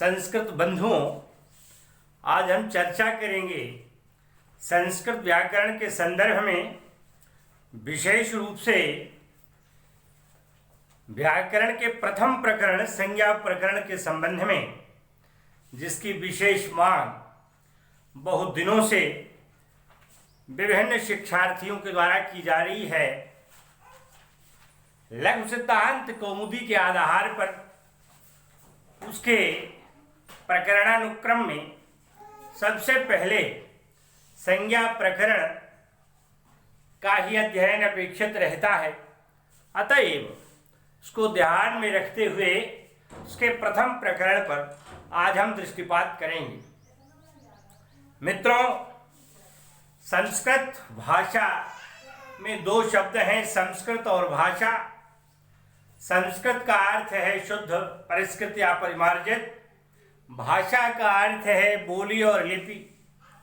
संस्कृत बंधुओं, आज हम चर्चा करेंगे संस्कृत व्याकरण के संदर्भ में, विशेष रूप से व्याकरण के प्रथम प्रकरण संज्ञा प्रकरण के संबंध में, जिसकी विशेष मांग बहुत दिनों से विभिन्न शिक्षार्थियों के द्वारा की जा रही है। लघु सिद्धांत कौमुदी के आधार पर उसके प्रकरणानुक्रम में सबसे पहले संज्ञा प्रकरण का ही अध्ययन अपेक्षित रहता है। अतएव उसको ध्यान में रखते हुए उसके प्रथम प्रकरण पर आज हम दृष्टिपात करेंगे। मित्रों, संस्कृत भाषा में दो शब्द हैं, संस्कृत और भाषा। संस्कृत का अर्थ है शुद्ध, परिष्कृत या परिमार्जित। भाषा का अर्थ है बोली और लिपि,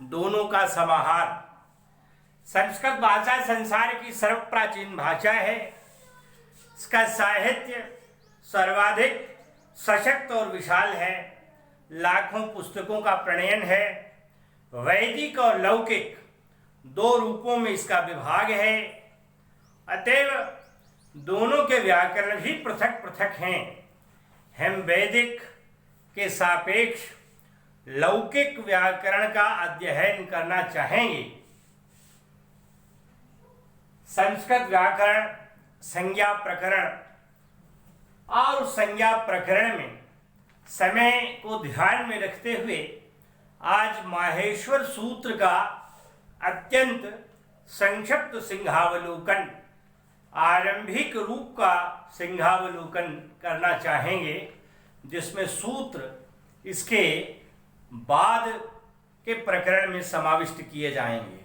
दोनों का समाहार। संस्कृत भाषा संसार की सर्वप्राचीन भाषा है। इसका साहित्य सर्वाधिक सशक्त और विशाल है। लाखों पुस्तकों का प्रणयन है। वैदिक और लौकिक दो रूपों में इसका विभाग है। अतएव दोनों के व्याकरण भी पृथक पृथक हैं। हम वैदिक के सापेक्ष लौकिक व्याकरण का अध्ययन करना चाहेंगे। संस्कृत व्याकरण संज्ञा प्रकरण, और संज्ञा प्रकरण में समय को ध्यान में रखते हुए आज माहेश्वर सूत्र का अत्यंत संक्षिप्त सिंहावलोकन, आरंभिक रूप का सिंहावलोकन करना चाहेंगे, जिसमें सूत्र इसके बाद के प्रकरण में समाविष्ट किए जाएंगे।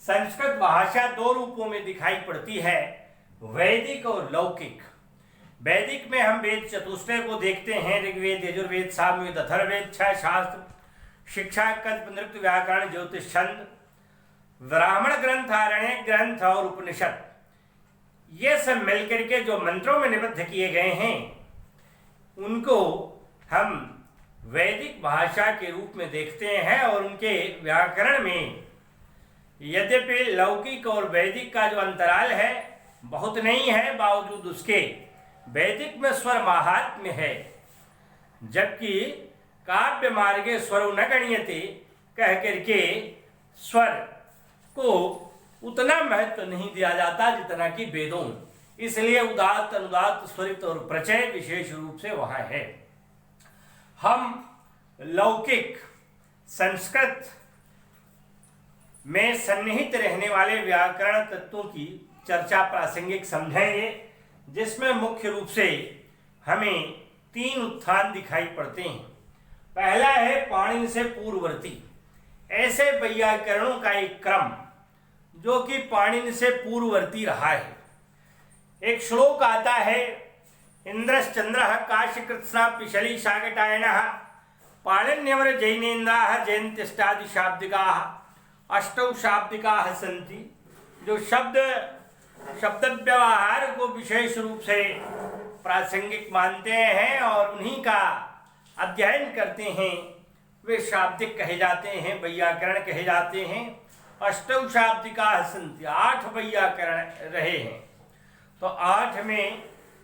संस्कृत भाषा दो रूपों में दिखाई पड़ती है, वैदिक और लौकिक। वैदिक में हम वेद चतुष्टय को देखते हैं, ऋग्वेद, यजुर्वेद, सामवेद, अथर्ववेद, छह शास्त्र, शिक्षा, कल्प, नृत्य, व्याकरण, ज्योतिष, छंद, ब्राह्मण ग्रंथ, आरण्यक ग्रंथ और उपनिषद। ये सब मिलकर के जो मंत्रों में निबद्ध किए गए हैं, उनको हम वैदिक भाषा के रूप में देखते हैं। और उनके व्याकरण में यद्यपि लौकिक और वैदिक का जो अंतराल है बहुत नहीं है, बावजूद उसके वैदिक में स्वर माहात्म्य है, जबकि काव्य मार्गे स्वरो न गण्यते कह करके स्वर को उतना महत्व नहीं दिया जाता जितना कि वेदों। इसलिए उदात्त, अनुदात्त, स्वरित और प्रचय विशेष रूप से वहां है। हम लौकिक संस्कृत में सन्निहित रहने वाले व्याकरण तत्वों की चर्चा प्रासंगिक समझेंगे, जिसमें मुख्य रूप से हमें तीन उत्थान दिखाई पड़ते हैं। पहला है पाणिनि से पूर्ववर्ती, ऐसे वैयाकरणों का एक क्रम जो कि पाणिनि से पूर्ववर्ती रहा है। एक श्लोक आता है, इंद्रश्चंद्रः काशीकृत्स्ना पिशली शाकटायनः पाणिन्यवर जैनेन्द्राः जयन्त्यष्टादि शाब्दिकाः अष्टौ शाब्दिकाः सन्ति। जो शब्द व्यवहार को विशेष रूप से प्रासंगिक मानते हैं और उन्हीं का अध्ययन करते हैं, वे शाब्दिक कहे जाते हैं, वैयाकरण कहे जाते हैं। अष्टौ शाब्दिकाः सन्ति, 8 वैयाकरण रहे हैं। तो 8 में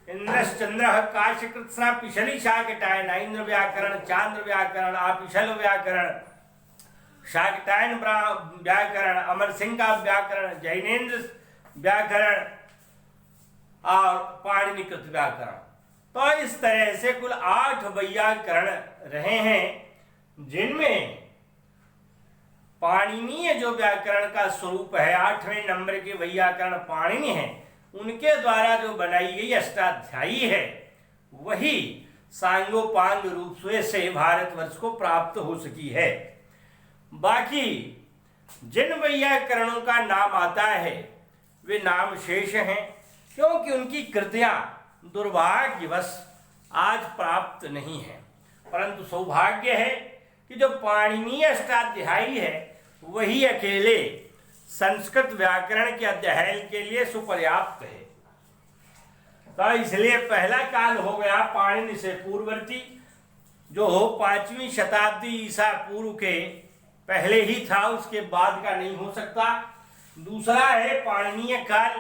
इंद्रश्चंद्रः काशीकृत्स्ना पिशली शाकटायन, इंद्र व्याकरण, चांद्र व्याकरण, आपिशल व्याकरण, शाकटायन व्याकरण, अमर सिंह का व्याकरण, जैनेन्द्र व्याकरण और पाणिनिकृत व्याकरण। तो इस तरह से कुल 8 वैयाकरण रहे हैं, जिनमें पाणिनीय जो व्याकरण का स्वरूप है, 8वें नंबर के वैयाकरण पाणिनि हैं, उनके द्वारा जो बनाई गई अष्टाध्यायी है, वही सांगोपांग रूप से भारतवर्ष को प्राप्त हो सकी है। बाकी जिन वैयाकरणों का नाम आता है वे नाम शेष हैं, क्योंकि उनकी कृतियां दुर्भाग्यवश आज प्राप्त नहीं है। परंतु सौभाग्य है कि जो पाणिनीय अष्टाध्यायी है वही अकेले संस्कृत व्याकरण के अध्ययन के लिए सुपर्याप्त है। तो इसलिए पहला काल हो गया पाणिनि से पूर्ववर्ती, जो 5वीं शताब्दी ईसा पूर्व के पहले ही था, उसके बाद का नहीं हो सकता। दूसरा है पाणिनीय काल।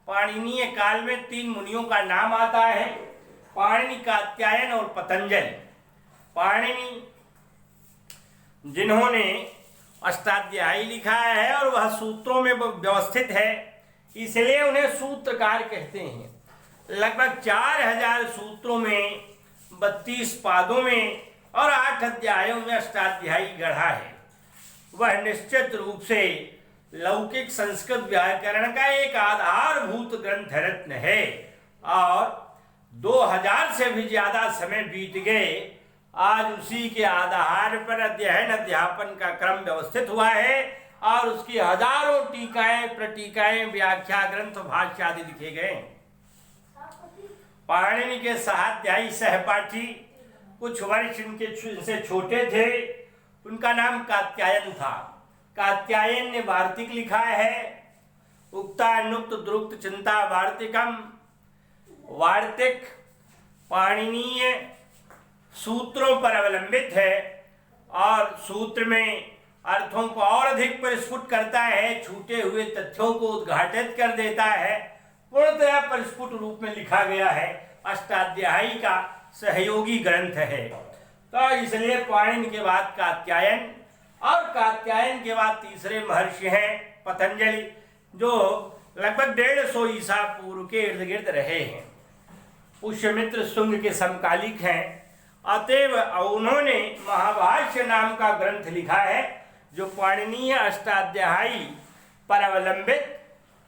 पाणिनीय काल में 3 मुनियों का नाम आता है, पाणिनि, कात्यायन और पतंजलि। पाणिनि जिन्होंने अष्टाध्यायी लिखा है और वह सूत्रों में व्यवस्थित है, इसलिए उन्हें सूत्रकार कहते हैं। लगभग 4000 सूत्रों में, 32 पादों में और 8 अध्यायों में अष्टाध्यायी गढ़ा है। वह निश्चित रूप से लौकिक संस्कृत व्याकरण का एक आधारभूत ग्रंथ रत्न है और 2000 से भी ज्यादा समय बीत गए, आज उसी के आधार पर अध्ययन अध्यापन का क्रम व्यवस्थित हुआ है और उसकी हजारों टीकाएं, प्रटीकाएं, व्याख्या ग्रंथ, भाष्य आदि लिखे गए। पाणिनि के सहाध्यायी सहपाठी कुछ वर्ष इनसे छोटे थे, उनका नाम कात्यायन था। कात्यायन ने वार्तिक लिखा है, उक्ता नुक्त द्रुक्त चिंता वार्तिकम। वार्तिक पाणिनीय सूत्रों पर अवलंबित है और सूत्र में अर्थों को और अधिक परिस्फुट करता है, छूटे हुए तथ्यों को उद्घाटित कर देता है, पूर्णतः परिस्फुट रूप में लिखा गया है। अष्टाध्यायी का सहयोगी ग्रंथ है, तो इसलिए पाणिनि के बाद कात्यायन और कात्यायन के बाद तीसरे महर्षि हैं पतंजलि, जो लगभग 150 ईसा पूर्व के इर्द गिर्द रहे हैं। पुष्यमित्र शुंग के समकालिक हैं, अतएव उन्होंने महाभाष्य नाम का ग्रंथ लिखा है, जो पाणिनीय अष्टाध्यायी पर अवलंबित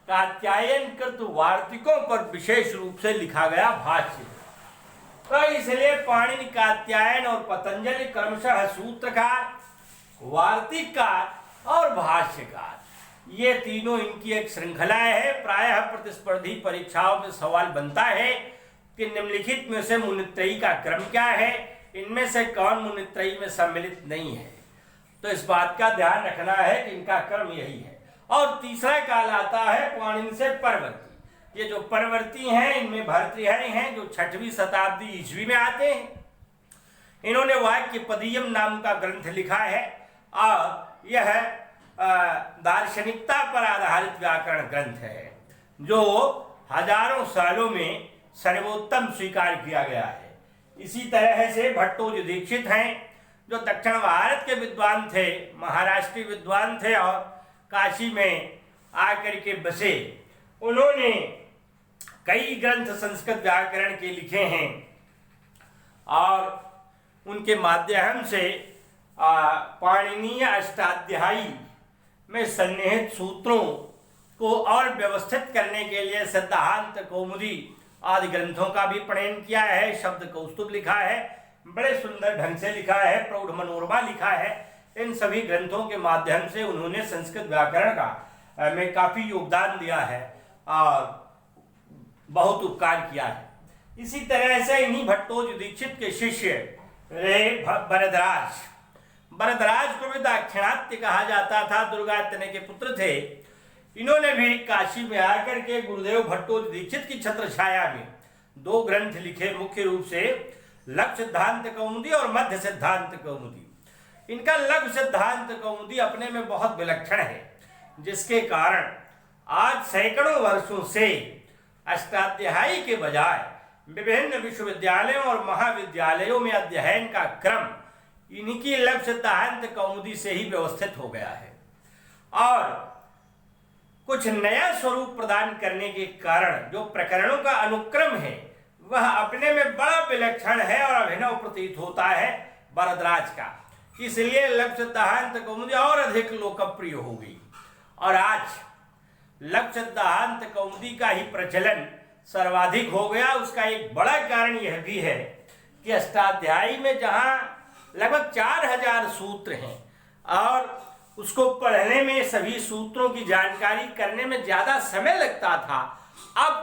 कात्यायन कृत वार्तिकों पर विशेष रूप से लिखा गया भाष्य। तो इसलिए पाणिनि, कात्यायन और पतंजलि क्रमशः सूत्रकार, वार्तिककार और भाष्यकार, ये तीनों इनकी एक श्रृंखला है। प्रायः प्रतिस्पर्धी परीक्षाओं में सवाल बनता है कि निम्नलिखित में से मुनित्रयी का क्रम क्या है, इनमें से कौन मुनित्रयी में सम्मिलित नहीं है। तो इस बात का ध्यान रखना है कि इनका क्रम यही है। और तीसरा काल आता है पाणिनि से परवर्ती। ये जो परवर्ती हैं, इनमें भर्तृहरि हैं, जो 6वीं शताब्दी ईस्वी में आते हैं। इन्होंने वाक्यपदीयम नाम का ग्रंथ लिखा है और यह दार्शनिकता पर आधारित व्याकरण ग्रंथ है, जो हजारों सालों में सर्वोत्तम स्वीकार किया गया है। इसी तरह से भट्टोजी दीक्षित हैं, जो दक्षिण भारत के विद्वान थे, महाराष्ट्रीय विद्वान थे और काशी में आकर के बसे। उन्होंने कई ग्रंथ संस्कृत व्याकरण के लिखे हैं और उनके माध्यम से पाणिनीय अष्टाध्यायी में सन्निहित सूत्रों को और व्यवस्थित करने के लिए सिद्धांत कौमुदी आदि ग्रंथों का भी प्रणयन किया है। शब्द कौस्तुभ लिखा है, बड़े सुंदर ढंग से लिखा है, प्रौढ़ मनोरमा लिखा है। इन सभी ग्रंथों के माध्यम से उन्होंने संस्कृत व्याकरण का में काफी योगदान दिया है और बहुत उपकार किया है। इसी तरह से इन्हीं भट्टोजी दीक्षित के शिष्य रहे भरद्वाज। भरद्वाज को भी दाक्षिणात्य कहा जाता था, दुर्गातनय के पुत्र थे। इन्होंने भी काशी में आकर के गुरुदेव भट्टोजी दीक्षित की छत्र छाया में 2 ग्रंथ लिखे, मुख्य रूप से लघु सिद्धांत कौमुदी और मध्य सिद्धांत कौमुदी। इनका लघु सिद्धांत कौमुदी अपने में बहुत विलक्षण है, जिसके कारण आज सैकड़ों वर्षों से अष्टाध्यायी के बजाय विभिन्न विश्वविद्यालयों और महाविद्यालयों में अध्ययन का क्रम इनकी लघु सिद्धांत कौमुदी से ही व्यवस्थित हो गया है और कुछ नया स्वरूप प्रदान करने के कारण जो प्रकरणों का अनुक्रम है वह अपने में बड़ा विलक्षण है और अभिनव प्रतीत होता है भरद्वाज का। इसलिए लघु सिद्धांत कौमुदी और अधिक लोकप्रिय हो गई और आज लघु सिद्धांत कौमुदी का ही प्रचलन सर्वाधिक हो गया। उसका एक बड़ा कारण यह भी है कि अष्टाध्यायी में जहाँ लगभग 4000 सूत्र हैं और उसको पढ़ने में, सभी सूत्रों की जानकारी करने में ज़्यादा समय लगता था, अब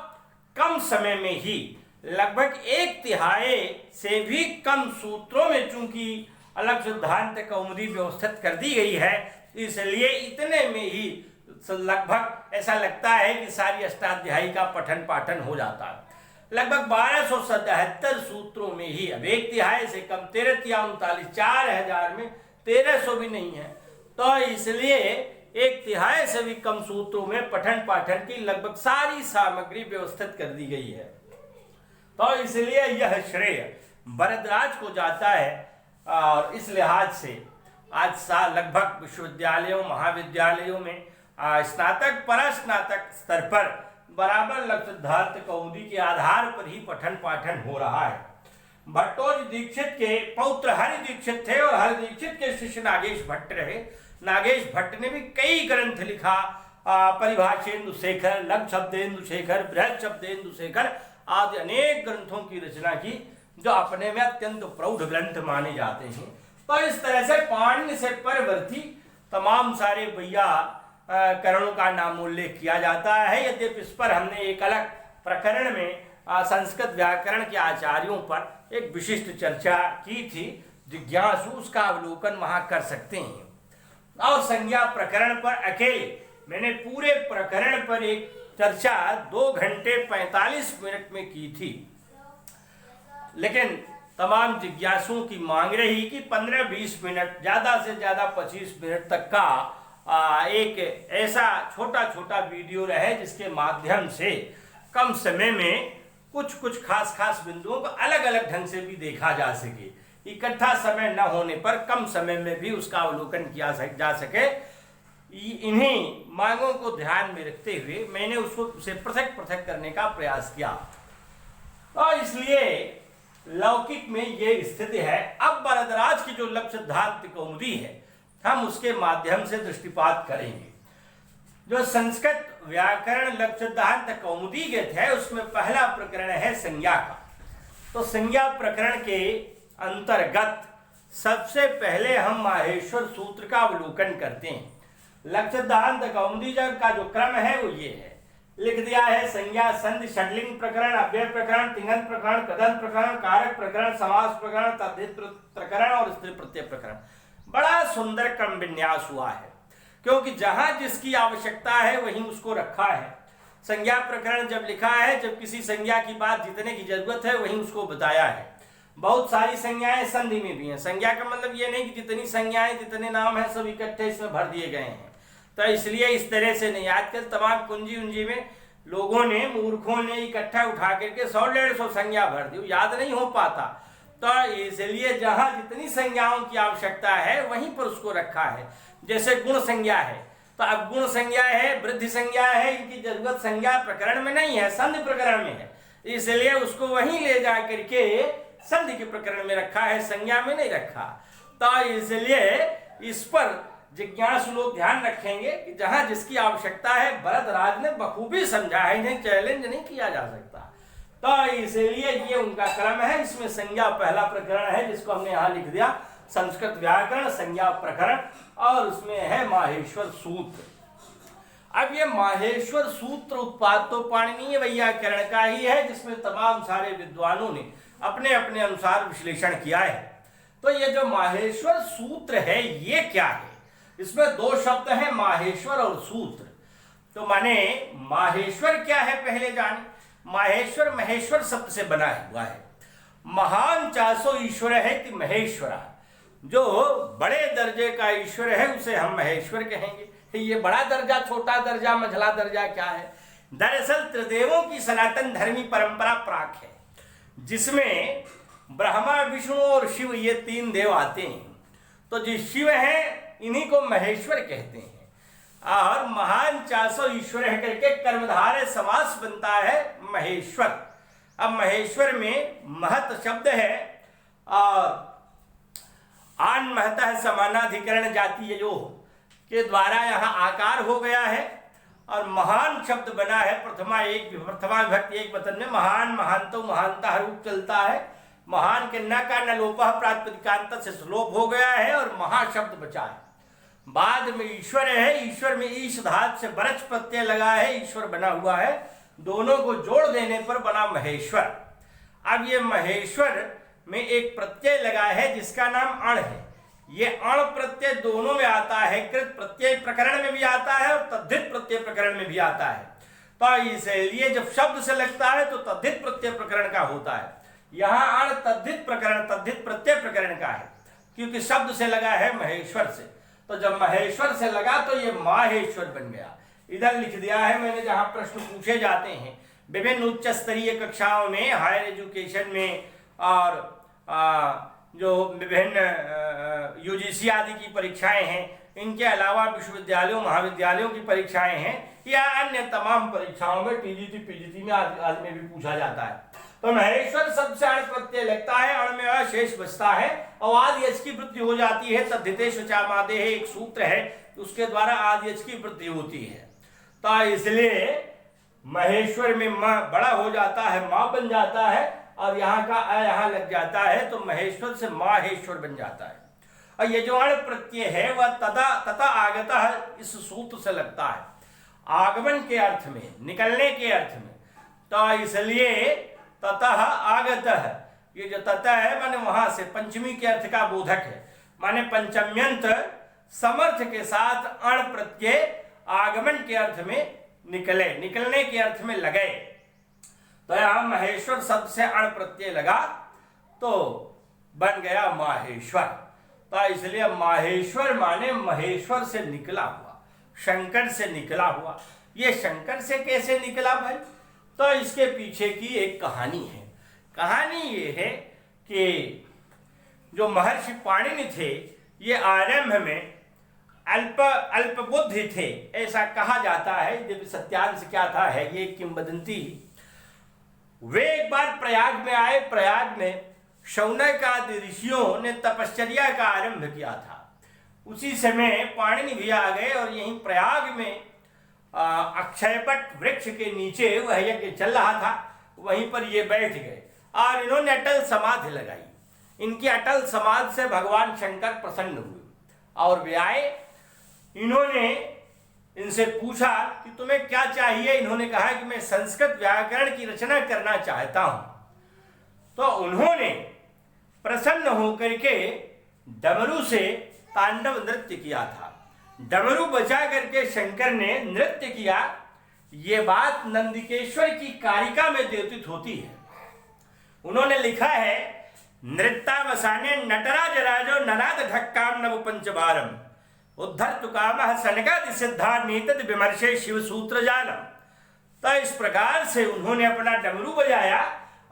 कम समय में ही लगभग 1/3 से भी कम सूत्रों में चूंकि अलग सिद्धांत कौमुदी व्यवस्थित कर दी गई है, इसलिए इतने में ही लगभग ऐसा लगता है कि सारी अष्टाध्यायी का पठन पाठन हो जाता है। लगभग 1277 सूत्रों में ही, अब 1/3 से कम 13 या 39, 4000 में 1300 भी नहीं है, तो इसलिए 1/3 से भी कम सूत्रों में पठन पाठन की लगभग सारी सामग्री व्यवस्थित कर दी गई है। तो इसलिए यह श्रेय भरद्वाज को जाता है। और इस लिहाज से आज लगभग विश्वविद्यालयों महाविद्यालयों में स्नातक परास्नातक स्तर पर बराबर लक्ष्य सिद्धांत कौमुदी के आधार पर ही पठन पाठन हो रहा है। भट्टोजी दीक्षित के पौत्र हरि दीक्षित थे और हरि दीक्षित के शिष्य नागेश भट्ट रहे। नागेश भट्ट ने भी कई ग्रंथ लिखा, परिभाषेन्दु शेखर, लघु शब्देन्दु शेखर, बृहद शब्देन्दु शेखर आदि अनेक ग्रंथों की रचना की, जो अपने में अत्यंत प्रौढ़ ग्रंथ माने जाते हैं। तो इस तरह से पाणिनि से परवर्ती तमाम सारे वैयाकरणों का नामोल्लेख किया जाता है। यद्यपि इस पर हमने एक अलग प्रकरण में संस्कृत व्याकरण के आचार्यों पर एक विशिष्ट चर्चा की थी। जिज्ञासु उसका अवलोकन वहां कर सकते हैं। और संज्ञा प्रकरण पर अकेले मैंने पूरे प्रकरण पर एक चर्चा 2 घंटे 45 मिनट में की थी, लेकिन तमाम जिज्ञासुओं की मांग रही कि 15-20 मिनट, ज़्यादा से ज़्यादा 25 मिनट तक का एक ऐसा छोटा छोटा वीडियो रहे जिसके माध्यम से कम समय में कुछ खास बिंदुओं को अलग अलग ढंग से भी देखा जा सके। इकट्ठा समय न होने पर कम समय में भी उसका अवलोकन किया जा सके। इन्हीं मांगों को ध्यान में रखते हुए मैंने उसे पृथक पृथक करने का प्रयास किया। और इसलिए लौकिक में ये स्थिति है। अब भरद्वाज की जो लक्ष्य सिद्धांत कौमुदी है, हम उसके माध्यम से दृष्टिपात करेंगे। जो संस्कृत व्याकरण लक्ष्य सिद्धांत कौमुदी के थे, उसमें पहला प्रकरण है संज्ञा का। तो संज्ञा प्रकरण के अंतर्गत सबसे पहले हम माहेश्वर सूत्र का अवलोकन करते हैं। लक्ष्य सिद्धांत कौमुदी का जो क्रम है वो ये है, लिख दिया है। संज्ञा, संधि, षड्लिंग प्रकरण, अव्यय प्रकरण, तिङन्त प्रकरण, कदंत प्रकरण, कारक प्रकरण, समास प्रकरण, तद्धित प्रकरण और स्त्री प्रत्यय प्रकरण। बड़ा सुंदर क्रम विन्यास हुआ है, क्योंकि जहां जिसकी आवश्यकता है वहीं उसको रखा है। संज्ञा प्रकरण जब लिखा है, जब किसी संज्ञा की बात जितने की जरूरत है वहीं उसको बताया है। बहुत सारी संज्ञाएं संधि में भी हैं। संज्ञा का मतलब ये नहीं कि जितनी संज्ञाएं जितने नाम हैं सब इकट्ठे इसमें भर दिए गए हैं। तो इसलिए इस तरह से नहीं, आजकल तमाम कुंजी उंजी में लोगों ने, मूर्खों ने इकट्ठा उठा करके 100-150 संज्ञा भर दी, याद नहीं हो पाता। तो इसलिए जहां जितनी संज्ञाओं की आवश्यकता है वहीं पर उसको रखा है। जैसे गुण संज्ञा है, तो अब गुण संज्ञा है, वृद्धि संज्ञा है, इनकी जरूरत संज्ञा प्रकरण में नहीं है, संधि प्रकरण में है। इसलिए उसको वहीं ले जा करके संधि के प्रकरण में रखा है, संज्ञा में नहीं रखा। तो इसलिए इस पर जिज्ञासु लोग ध्यान रखेंगे कि जहां जिसकी आवश्यकता है भरद्वाज ने बखूबी समझा है, इन्हें चैलेंज नहीं किया जा सकता। तो इसलिए ये उनका क्रम है। इसमें संज्ञा पहला प्रकरण है जिसको हमने यहाँ लिख दिया, संस्कृत व्याकरण संज्ञा प्रकरण, और उसमें है माहेश्वर सूत्र। अब ये माहेश्वर सूत्र उत्पाद तो पाणिनीय वैयाकरण का ही है, जिसमें तमाम सारे विद्वानों ने अपने अपने अनुसार विश्लेषण किया है। तो ये जो माहेश्वर सूत्र है ये क्या है? इसमें 2 शब्द हैं, माहेश्वर और सूत्र। तो माने माहेश्वर क्या है पहले जाने। माहेश्वर महेश्वर शब्द से बना हुआ है। महान चासो ईश्वर है कि महेश्वरा, जो बड़े दर्जे का ईश्वर है उसे हम महेश्वर कहेंगे। ये बड़ा दर्जा, छोटा दर्जा, मझला दर्जा क्या है? दरअसल त्रिदेवों की सनातन धर्मी परंपरा प्राक है, जिसमें ब्रह्मा, विष्णु और शिव ये 3 देव आते हैं। तो जो शिव है इन्हीं को महेश्वर कहते हैं। और महान चासो ईश्वर है करके कर्मधारय समास बनता है महेश्वर। अब महेश्वर में महत शब्द है और आन महतः समानाधिकरण जातीय जो के द्वारा यहाँ आकार हो गया है, और महान शब्द बना है प्रथमा विभक्ति एक वचन में। महान, महानतो, महानता रूप चलता है। महान के न का न लोपः प्रातिपदिकांत से लोप हो गया है और महाशब्द बचा है। बाद में ईश्वर है, ईश्वर में ईश धातु से बरच प्रत्यय लगा है, ईश्वर बना हुआ है। दोनों को जोड़ देने पर बना महेश्वर। अब ये महेश्वर में एक प्रत्यय लगा है जिसका नाम अण है। ये अण प्रत्यय दोनों में आता है, कृत प्रत्यय प्रकरण में भी आता है और तद्धित प्रत्यय प्रकरण में भी आता है। तो इसलिए जब शब्द से लगता है तो तद्धित प्रत्यय प्रकरण का होता है। यहाँ अण तद्धित प्रकरण तद्धित प्रत्यय प्रकरण का है, क्योंकि शब्द से लगा है महेश्वर से। तो जब महेश्वर से लगा तो ये माहेश्वर बन गया। इधर लिख दिया है मैंने, जहां प्रश्न पूछे जाते हैं विभिन्न उच्च स्तरीय कक्षाओं में, हायर एजुकेशन में, और जो विभिन्न यूजीसी आदि की परीक्षाएं हैं, इनके अलावा विश्वविद्यालयों महाविद्यालयों की परीक्षाएं हैं, या अन्य तमाम परीक्षाओं में टीजीटी पीजीटी में आदि में भी पूछा जाता है। तो महेश्वर शब्द से अण प्रत्यय लगता है, अण में अशेष बचता है और आदि यच की वृद्धि हो जाती है। तद्धितेषु चामादेः एक सूत्र है, उसके द्वारा आदि यच की वृद्धि होती है। तो इसलिए महेश्वर में म बड़ा हो जाता है, माँ बन जाता है, और यहाँ का अ यहाँ लग जाता है तो महेश्वर से माहेश्वर बन जाता है। और ये जो अण प्रत्यय है वह तथा आगतः इस सूत्र से लगता है, आगमन के अर्थ में, निकलने के अर्थ में। तो इसलिए ततः आगतः, ये जो ततः है माने वहां से पंचमी के अर्थ का बोधक है, माने पंचम्यंत समर्थ के साथ अण प्रत्यय आगमन के अर्थ में निकले, निकलने के अर्थ में लगे। तो यहां महेश्वर शब्द से अण प्रत्यय लगा तो बन गया माहेश्वर। तो इसलिए माहेश्वर माने महेश्वर से निकला हुआ, शंकर से निकला हुआ। ये शंकर से कैसे निकला भाई? तो इसके पीछे की एक कहानी है। कहानी ये है कि जो महर्षि पाणिनि थे, ये आरंभ में अल्प बुद्धि थे, ऐसा कहा जाता है। जब सत्यांश क्या था है ये किंवदंती। वे एक बार प्रयाग में आए। प्रयाग में शौनक आदि ऋषियों ने तपश्चर्या का आरंभ किया था। उसी समय पाणिनि भी आ गए और यहीं प्रयाग में अक्षयपट वृक्ष के नीचे वह यज्ञ चल रहा था, वहीं पर ये बैठ गए और इन्होंने अटल समाधि लगाई। इनकी अटल समाधि से भगवान शंकर प्रसन्न हुए और वे आए। इन्होंने इनसे पूछा कि तुम्हें क्या चाहिए। इन्होंने कहा कि मैं संस्कृत व्याकरण की रचना करना चाहता हूं। तो उन्होंने प्रसन्न होकर के डमरू से तांडव नृत्य किया था। डमरू बजा करके शंकर ने नृत्य किया। ये बात नंदिकेश्वर की कारिका में द्योतित होती है। उन्होंने लिखा है, नृत्यावसाने नटराज राजो ननाद ढक्काम नव पंचबारम उद्धर तुकामः सनकादि सिद्धा नीतद विमर्शे शिव सूत्र जानम। तो इस प्रकार से उन्होंने अपना डमरू बजाया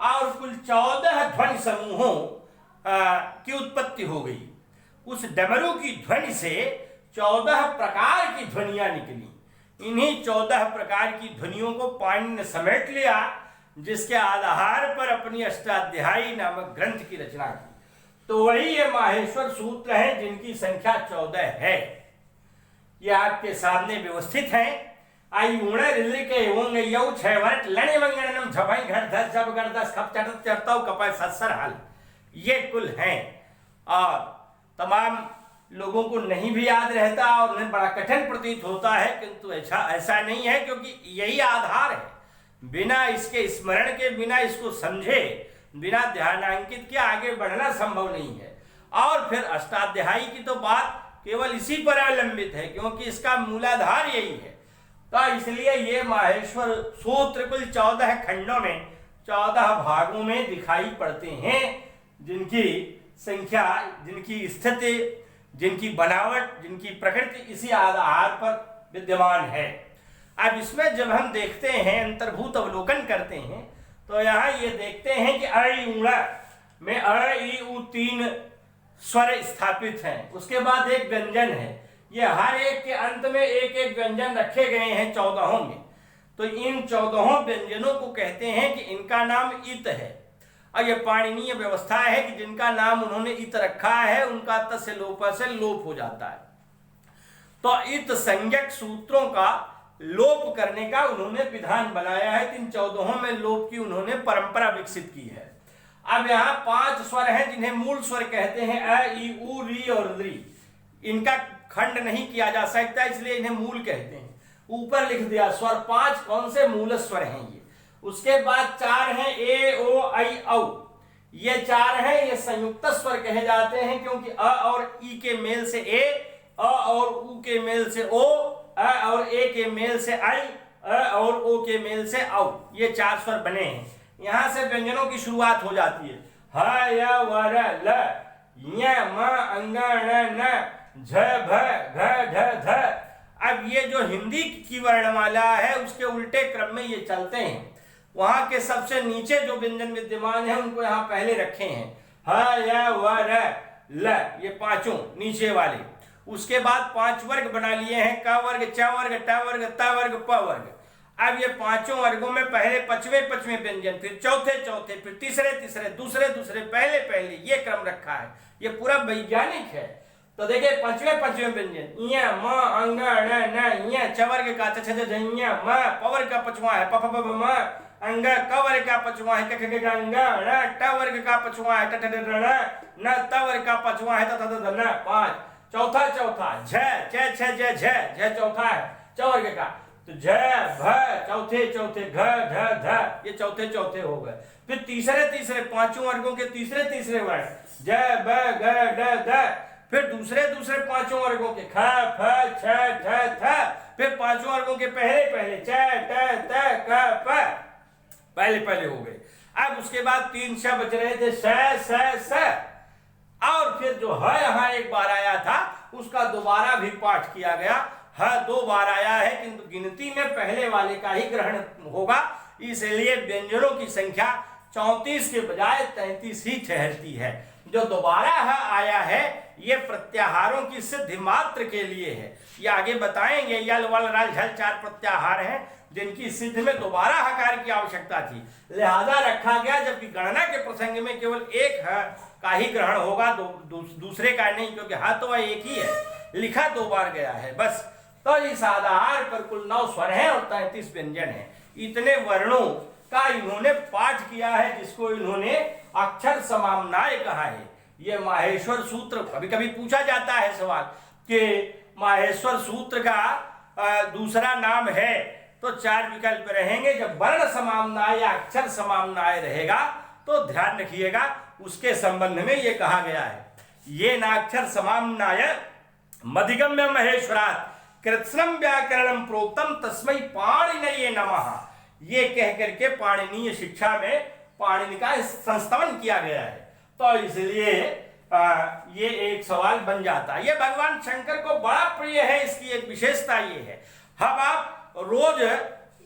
और कुल 14 ध्वनि समूहों की उत्पत्ति हो गई। उस डमरू की ध्वनि से 14 प्रकार की ध्वनियां निकली। इन्हीं 14 प्रकार की ध्वनियों को पाणिनि ने समेट लिया, जिसके आधार पर अपनी अष्टाध्यायी नामक ग्रंथ की रचना की। तो वही ये माहेश्वर सूत्र हैं, जिनकी संख्या 14 है। ये आपके सामने व्यवस्थित हैं। आई उण रिल्ली के ओंग यौ छैवरट लणे मंगणनम झपाई घट धस जब गण दस खप चटत चरताव कपाय सत्सर हाल, ये कुल हैं। और तमाम लोगों को नहीं भी याद रहता और उन्हें बड़ा कठिन प्रतीत होता है, किंतु ऐसा नहीं है, क्योंकि यही आधार है। बिना इसके स्मरण के, बिना इसको समझे, बिना ध्यानांकित के आगे बढ़ना संभव नहीं है। और फिर अष्टाध्यायी की तो बात केवल इसी पर अवलंबित है, क्योंकि इसका मूलाधार यही है। तो इसलिए ये माहेश्वर सूत्र कुल 14 खंडों में 14 भागों में दिखाई पड़ते हैं, जिनकी संख्या, जिनकी स्थिति, जिनकी बनावट, जिनकी प्रकृति इसी आधार पर विद्यमान है। अब इसमें जब हम देखते हैं, अंतर्भूत अवलोकन करते हैं, तो यहाँ ये देखते हैं कि अ इ उ में अ इ उ 3 स्वर स्थापित हैं। उसके बाद एक व्यंजन है। ये हर एक के अंत में एक एक व्यंजन रखे गए हैं 14 में। तो इन 14 व्यंजनों को कहते हैं कि इनका नाम इत है। और ये पाणिनीय व्यवस्था है कि जिनका नाम उन्होंने इत रखा है, उनका त से लोप हो जाता है। तो इत संज्ञक सूत्रों का लोप करने का उन्होंने विधान बनाया है। इन 14 में लोप की उन्होंने परंपरा विकसित की है। अब यहाँ 5 स्वर हैं, जिन्हें मूल स्वर कहते हैं। अ इ उ री और री। इनका खंड नहीं किया जा सकता, इसलिए इन्हें मूल कहते हैं। ऊपर लिख दिया स्वर 5 कौन से मूल स्वर हैं ये। उसके बाद 4 हैं ए ओ ऐ औ। ये 4 हैं, ये संयुक्त स्वर कहे जाते हैं, क्योंकि अ और ई के मेल से ए, अ और उ के मेल से ओ, अ और ए के मेल से ऐ, और ओ के मेल से औ, ये 4 स्वर बने हैं। यहां से व्यंजनों की शुरुआत हो जाती है। ह य व र ल य म अंग ण न झ भ घ ढ ध। अब ये जो हिंदी की वर्णमाला है उसके उल्टे क्रम में ये चलते हैं। वहां के सबसे नीचे जो व्यंजन विद्यमान है उनको यहाँ पहले रखे हैं। ह य व र ल, ये पांचों नीचे वाले। उसके बाद 5 वर्ग बना लिए हैं, क वर्ग, च वर्ग, ट वर्ग, त वर्ग, प वर्ग। अब ये पांचों वर्गों में पहले पचवे व्यंजन, फिर चौथे, फिर तीसरे, दूसरे, पहले, ये क्रम रखा है। ये पूरा वैज्ञानिक है। तो देखिए पचवे व्यंजन य म अंग ण न य, च वर्ग का च छ ज य म, प वर्ग का पचवा है प फ ब म, अंग क वर्ग का पचवा है क ख ग अंग ण, ट वर्ग का पचवा है ट ठ ड ण न, त वर्ग का पचवा है त थ द न। 5 चौथा झ च छ ज झ चौथा है च वर्ग का। तो झ भ चौथे घ ढ ध, ये चौथे हो गए। फिर तीसरे पांचों वर्गों के तीसरे वर्ण ज ब ग ड ध। फिर दूसरे पांचों वर्गों के ख फ छ ठ थ। फिर पांचों वर्गों के पहले च ट त क प, पहले हो गए। अब उसके बाद 3 श बच रहे थे, स। और फिर जो है यहाँ एक बार आया था उसका दोबारा भी पाठ किया गया। ह 2 बार आया है किंतु गिनती में पहले वाले का ही ग्रहण होगा, इसलिए व्यंजनों की संख्या 34 के बजाय 33 ही ठहरती है। जो दोबारा ह आया है ये प्रत्याहारों की सिद्धि मात्र के लिए है। ये आगे बताएंगे। यल वल रल झल 4 प्रत्याहार हैं जिनकी सिद्धि में दोबारा हकार की आवश्यकता थी, लिहाजा रखा गया। जबकि गणना के प्रसंग में केवल एक ह का ही ग्रहण होगा, दूसरे का नहीं, क्योंकि ह तो वह एक ही है, लिखा 2 बार गया है बस। तो इस आधार पर कुल 9 स्वर हैं और 33 व्यंजन हैं। इतने वर्णों का इन्होंने पाठ किया है, जिसको इन्होंने अक्षर समाम्नाय कहा है। ये माहेश्वर सूत्र, कभी कभी पूछा जाता है सवाल कि माहेश्वर सूत्र का दूसरा नाम है, तो 4 विकल्प रहेंगे। जब वर्ण समाम्नाय या अक्षर समाम्नाय रहेगा तो ध्यान रखिएगा उसके संबंध में ये कहा गया है। ये नाक्षर समाम्नाय मधिगम्य महेश्वरात् कृत्स्नम व्याकरणम प्रोक्तम तस्मै पाणिनये नमः। ये कह करके पाणिनीय शिक्षा में पाणिनि का संस्तवन किया गया है। तो इसलिए ये एक सवाल बन जाता है। ये भगवान शंकर को बड़ा प्रिय है, इसकी एक विशेषता ये है। अब आप रोज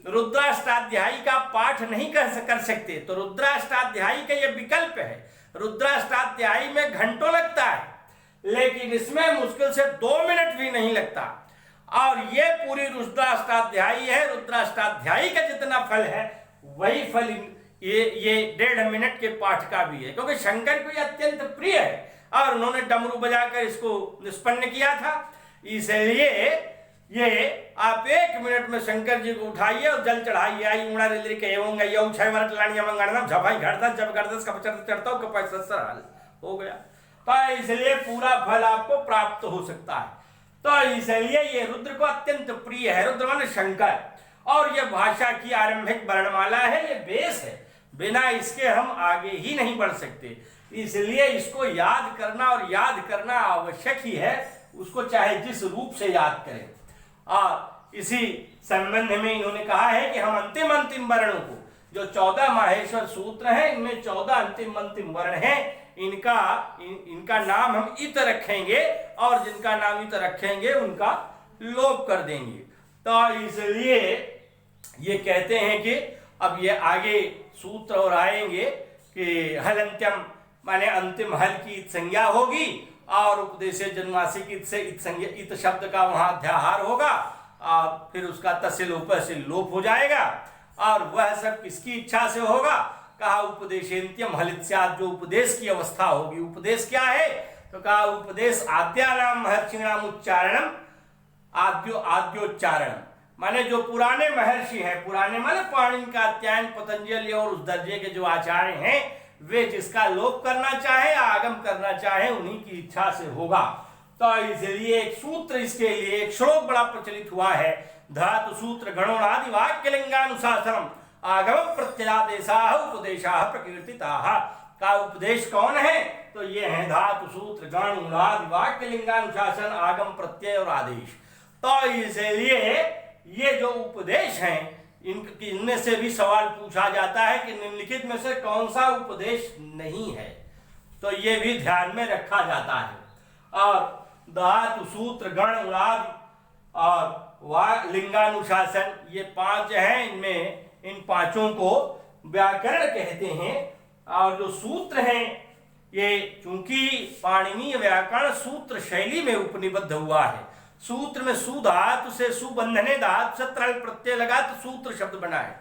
रुद्राष्टाध्यायी का पाठ नहीं कर सकते, तो रुद्राष्टाध्यायी का ये विकल्प है। रुद्राष्टाध्यायी में घंटों लगता है, लेकिन इसमें मुश्किल से 2 मिनट भी नहीं लगता। और ये पूरी रुद्राष्टाध्यायी है। रुद्राष्टाध्यायी का जितना फल है वही फल ये 1.5 मिनट के पाठ का भी है, क्योंकि शंकर को ये अत्यंत प्रिय है और उन्होंने डमरू बजाकर इसको निष्पन्न किया था। इसलिए ये आप 1 मिनट में शंकर जी को उठाइए और जल चढ़ाइए। आई उड़ा रिद्री के एवं गयौ 6 वर्ष लानिया मंगणम झपाई घड़ता जब गर्दस कप चढ़ता हूं कपाई ससुराल हो गया। तो इसलिए पूरा फल आपको प्राप्त हो सकता है। तो इसलिए ये रुद्र को अत्यंत प्रिय है। रुद्र माने शंकर, और ये भाषा की आरंभिक वर्णमाला है, ये बेस है। बिना इसके हम आगे ही नहीं बढ़ सकते। इसलिए इसको याद करना और याद करना आवश्यक ही है, उसको चाहे जिस रूप से याद करें। और इसी संबंध में इन्होंने कहा है कि हम अंतिम वर्णों को, जो 14 माहेश्वर सूत्र हैं, इनमें 14 अंतिम वर्ण हैं, इनका नाम हम इत रखेंगे और जिनका नाम इत रखेंगे उनका लोप कर देंगे। तो इसलिए ये कहते हैं कि अब ये आगे सूत्र और आएंगे कि हल अंत्यम माने अंतिम हल की संज्ञा होगी और उपदेश जन्मासी की इत शब्द का वहां अध्याहार होगा और फिर उसका तसिलोप से लोप हो जाएगा। और वह सब किसकी इच्छा से होगा? कहा उपदेशेन्त्यम हलित्स्यात्, जो उपदेश की अवस्था होगी। उपदेश क्या है? तो कहा उपदेश आद्यानाम महर्षिणाम उच्चारणम, आद्योच्चारण माने जो पुराने महर्षि हैं, पुराने माने पाणिनि कात्यायन पतंजलि और उस दर्जे के जो आचार्य हैं, वे जिसका लोप करना चाहे, आगम करना चाहे, उन्हीं की इच्छा से होगा। तो इसलिए एक सूत्र, इसके लिए एक श्लोक बड़ा प्रचलित हुआ है, धातु सूत्र गणोनादि वाक्य लिंगानुशासनम आगम प्रत्यादेशाः उपदेशाः प्रकीर्तिताः। का उपदेश कौन है? तो ये है धातु सूत्र गणोनादि वाक्य लिंगानुशासन आगम प्रत्यय और आदेश। तो इसलिए ये जो उपदेश हैं इनमें से भी सवाल पूछा जाता है कि निम्नलिखित में से कौन सा उपदेश नहीं है, तो ये भी ध्यान में रखा जाता है। और धातु, सूत्र, गण, उड़ाद और लिंगानुशासन, ये 5 हैं। इनमें इन 5 को व्याकरण कहते हैं। और जो सूत्र हैं ये चूंकि पाणिनीय व्याकरण सूत्र शैली में उपनिबद्ध हुआ है, सूत्र में सु धातु से सुबंधने धातु से त्रल प्रत्यय लगा तो सूत्र शब्द बना है।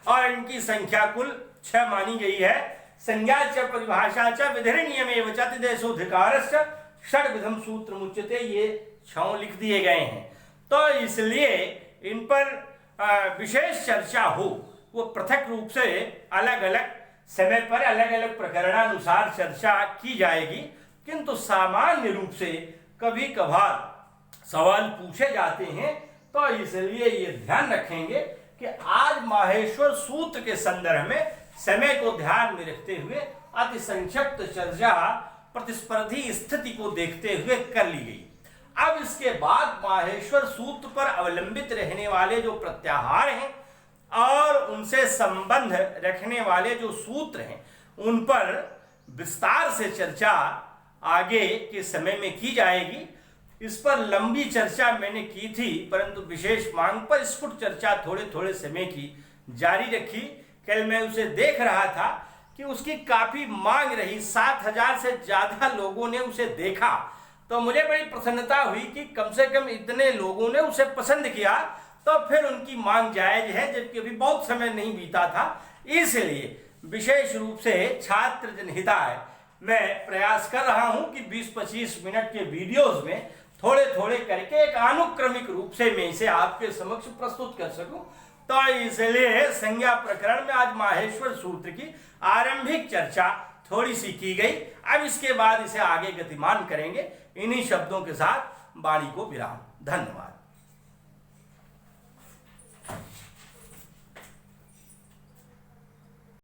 और इनकी संख्या कुल 6 मानी गई है। संज्ञा च परिभाषा च विधि नियमेव च अतिदेशोधिकारश्च षड्विधम सूत्र मुच्यते, ये 6 लिख दिए गए हैं। तो इसलिए इन पर विशेष चर्चा हो वो पृथक रूप से अलग अलग समय पर अलग अलग प्रकरणानुसार चर्चा की जाएगी, किंतु सामान्य रूप से कभी कभार सवाल पूछे जाते हैं, तो इसलिए ये ध्यान रखेंगे कि आज माहेश्वर सूत्र के संदर्भ में समय को ध्यान में रखते हुए अति संक्षिप्त चर्चा प्रतिस्पर्धी स्थिति को देखते हुए कर ली गई। अब इसके बाद माहेश्वर सूत्र पर अवलंबित रहने वाले जो प्रत्याहार हैं और उनसे संबंध रखने वाले जो सूत्र हैं उन पर विस्तार से चर्चा आगे के समय में की जाएगी। इस पर लंबी चर्चा मैंने की थी, परंतु विशेष मांग पर स्फुट चर्चा थोड़े थोड़े समय की जारी रखी। कल मैं उसे देख रहा था कि उसकी काफी मांग रही, 7,000 से ज्यादा लोगों ने उसे देखा, तो मुझे बड़ी प्रसन्नता हुई कि कम से कम इतने लोगों ने उसे पसंद किया, तो फिर उनकी मांग जायज है, जबकि अभी बहुत समय नहीं बीता था। इसलिए विशेष रूप से छात्र जनहिताय मैं प्रयास कर रहा हूं कि 20-25 मिनट के वीडियोस में थोड़े थोड़े करके एक अनुक्रमिक रूप से मैं इसे आपके समक्ष प्रस्तुत कर सकूं। तो इसलिए संज्ञा प्रकरण में आज माहेश्वर सूत्र की आरंभिक चर्चा थोड़ी सी की गई। अब इसके बाद इसे आगे गतिमान करेंगे। इन्हीं शब्दों के साथ वाणी को विराम। धन्यवाद।